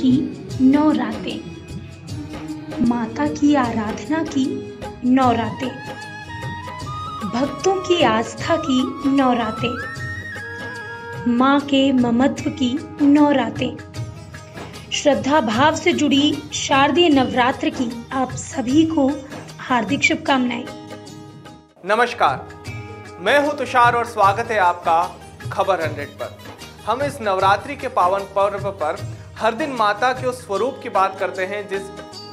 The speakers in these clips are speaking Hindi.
की 9 रातें, माता की आराधना की 9 रातें, भक्तों की आस्था की 9 रातें, माँ के ममत्व की 9 रातें, श्रद्धा भाव से जुड़ी शारदीय नवरात्र की आप सभी को हार्दिक शुभकामनाएं। नमस्कार, मैं हूं तुषार और स्वागत है आपका खबर 100 पर। हम इस नवरात्रि के पावन पर्व पर हर दिन माता के उस स्वरूप की बात करते हैं जिस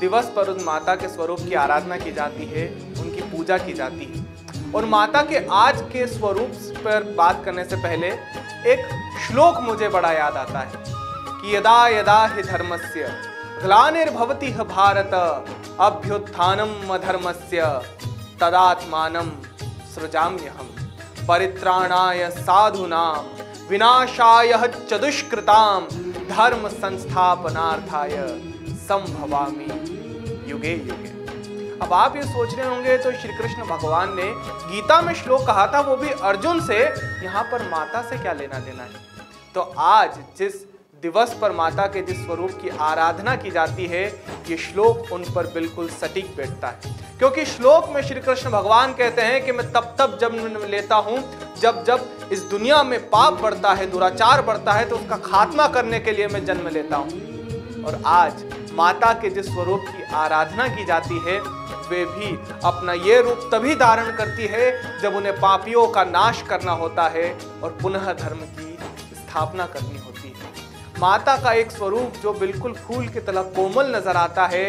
दिवस पर उन माता के स्वरूप की आराधना की जाती है, उनकी पूजा की जाती है। और माता के आज के स्वरूप पर बात करने से पहले एक श्लोक मुझे बड़ा याद आता है कि यदा यदा हि धर्मस्य ग्लानिर्भवति भारत अभ्युत्थानम् अधर्मस्य तदात्मानं सृजाम्यहम् परित्राणाय साधूनां विनाशाय च दुष्कृतां धर्म संस्थापनार्थाय संभवामि युगे युगे। अब आप ये सोच रहे होंगे तो श्री कृष्ण भगवान ने गीता में श्लोक कहा था, वो भी अर्जुन से, यहाँ पर माता से क्या लेना देना है। तो आज जिस दिवस पर माता के जिस स्वरूप की आराधना की जाती है, ये श्लोक उन पर बिल्कुल सटीक बैठता है। क्योंकि श्लोक में श्री कृष्ण भगवान कहते हैं कि मैं तब जन्म लेता हूं जब इस दुनिया में पाप बढ़ता है, दुराचार बढ़ता है, तो उसका खात्मा करने के लिए मैं जन्म लेता हूं। और आज माता के जिस स्वरूप की आराधना की जाती है, वे भी अपना ये रूप तभी धारण करती है जब उन्हें पापियों का नाश करना होता है और पुनः धर्म की स्थापना करनी होती है। माता का एक स्वरूप जो बिल्कुल फूल की तरह कोमल नजर आता है,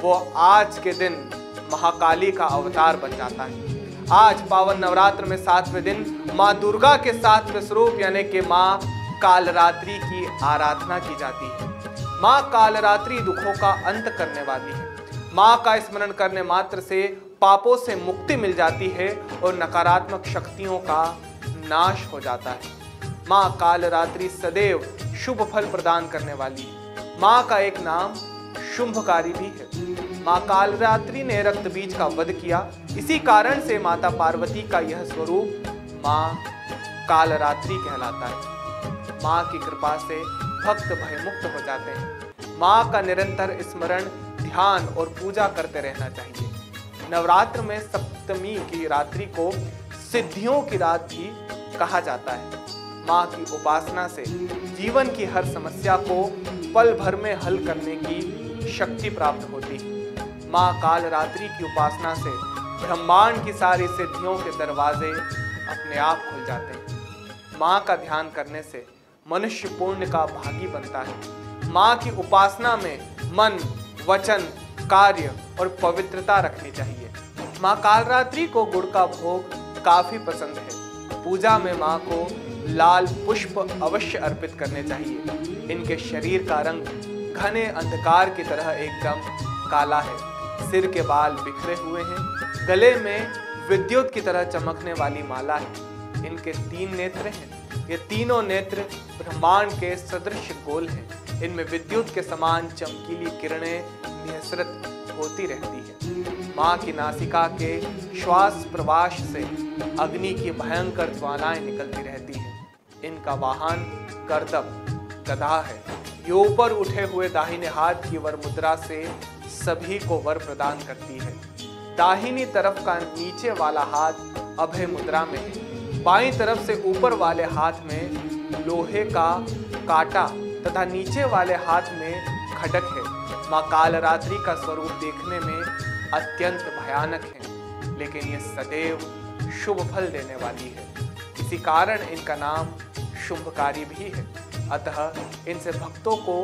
वो आज के दिन महाकाली का अवतार बन जाता है। आज पावन नवरात्र में 7वें दिन माँ दुर्गा के 7वें स्वरूप यानी कि माँ कालरात्रि की आराधना की जाती है। माँ कालरात्रि दुखों का अंत करने वाली है। माँ का स्मरण करने मात्र से पापों से मुक्ति मिल जाती है और नकारात्मक शक्तियों का नाश हो जाता है। माँ कालरात्रि सदैव शुभ फल प्रदान करने वाली है। माँ का एक नाम शुंभकारी भी है। माँ कालरात्रि ने रक्त बीज का वध किया, इसी कारण से माता पार्वती का यह स्वरूप माँ कालरात्रि कहलाता है। माँ की कृपा से भक्त भयमुक्त हो जाते हैं। माँ का निरंतर स्मरण, ध्यान और पूजा करते रहना चाहिए। नवरात्र में सप्तमी की रात्रि को सिद्धियों की रात भी कहा जाता है। माँ की उपासना से जीवन की हर समस्या को पल भर में हल करने की शक्ति प्राप्त होती है। माँ कालरात्रि की उपासना से ब्रह्मांड की सारी सिद्धियों के दरवाजे अपने आप खुल जाते हैं। माँ का ध्यान करने से मनुष्य पुण्य का भागी बनता है। माँ की उपासना में मन, वचन, कार्य और पवित्रता रखनी चाहिए। माँ कालरात्रि को गुड़ का भोग काफी पसंद है। पूजा में माँ को लाल पुष्प अवश्य अर्पित करने चाहिए। इनके शरीर का रंग घने अंधकार की तरह एकदम काला है। सिर के बाल बिखरे हुए हैं। गले में विद्युत की तरह चमकने वाली माला है। इनके 3 नेत्र हैं। ये तीनों नेत्र ब्रह्मांड के सदृश गोल हैं। इनमें विद्युत के समान चमकीली किरणें निःसृत होती रहती है। माँ की नासिका के श्वास प्रवास से अग्नि की भयंकर ज्वालाएं निकलती रहती हैं। इनका वाहन करदम गधा है। ये ऊपर उठे हुए दाहिने हाथ की वर मुद्रा से सभी को वर प्रदान करती है। दाहिनी तरफ का नीचे वाला हाथ अभय मुद्रा में है। बाईं तरफ से ऊपर वाले हाथ में लोहे का कांटा तथा नीचे वाले हाथ में खड्ग है। माँ कालरात्रि का स्वरूप देखने में अत्यंत भयानक है, लेकिन ये सदैव शुभ फल देने वाली है। इसी कारण इनका नाम शुंभकारी भी है। अतः इनसे भक्तों को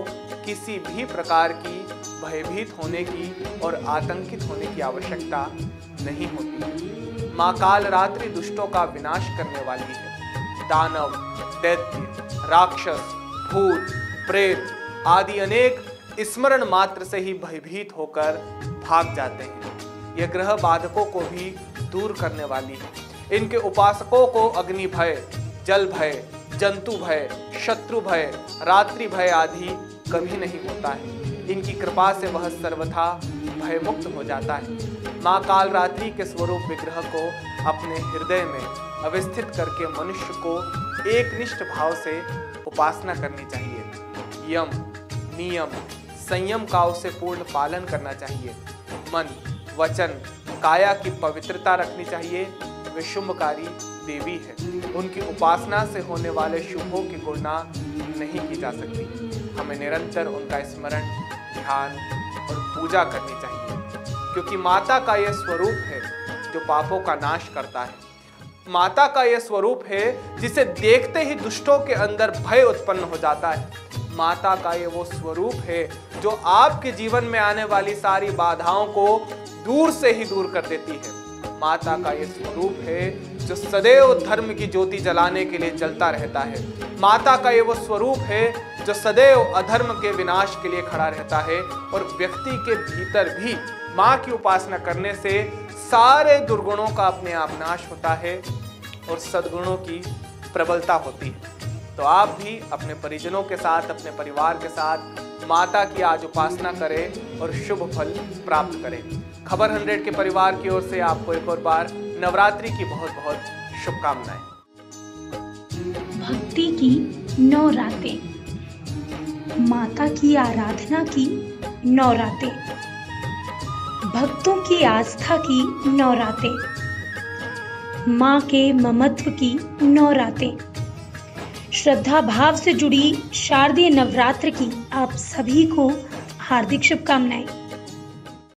किसी भी प्रकार की भयभीत होने की और आतंकित होने की आवश्यकता नहीं होती है। माँ कालरात्रि दुष्टों का विनाश करने वाली है। दानव, दैत्य, राक्षस, भूत, प्रेत आदि अनेक स्मरण मात्र से ही भयभीत होकर भाग जाते हैं। यह ग्रह बाधकों को भी दूर करने वाली है। इनके उपासकों को अग्नि भय, जल भय, जंतु भय, शत्रु भय, रात्रि भय आदि कभी नहीं होता है। इनकी कृपा से वह सर्वथा भयमुक्त हो जाता है। माँ कालरात्रि के स्वरूप विग्रह को अपने हृदय में अवस्थित करके मनुष्य को एक निष्ठ भाव से उपासना करनी चाहिए। यम, नियम, संयम का उसे पूर्ण पालन करना चाहिए। मन, वचन, काया की पवित्रता रखनी चाहिए। वे शुभकारी देवी है, उनकी उपासना से होने वाले शुभों की गणना नहीं की जा सकती। हमें निरंतर उनका स्मरण, ध्यान और पूजा करनी चाहिए, क्योंकि माता का यह स्वरूप है जो पापों का नाश करता है। माता का यह स्वरूप है जिसे देखते ही दुष्टों के अंदर भय उत्पन्न हो जाता है। माता का ये वो स्वरूप है जो आपके जीवन में आने वाली सारी बाधाओं को दूर से ही दूर कर देती है। माता का ये स्वरूप है जो सदैव धर्म की ज्योति जलाने के लिए जलता रहता है। माता का ये वो स्वरूप है जो सदैव अधर्म के विनाश के लिए खड़ा रहता है। और व्यक्ति के भीतर भी माँ की उपासना करने से सारे दुर्गुणों का अपने आप नाश होता है और सद्गुणों की प्रबलता होती है। तो आप भी अपने परिजनों के साथ, अपने परिवार के साथ माता की आज उपासना करें और शुभ फल प्राप्त करें। खबर 100 के परिवार की ओर से आपको एक और बार नवरात्रि की बहुत बहुत शुभकामनाएं। भक्ति की 9 रातें, माता की आराधना की 9 रातें, भक्तों की आस्था की 9 रातें, माँ के ममत्व की 9 रातें, श्रद्धा भाव से जुड़ी शारदीय नवरात्र की आप सभी को हार्दिक शुभकामनाएं।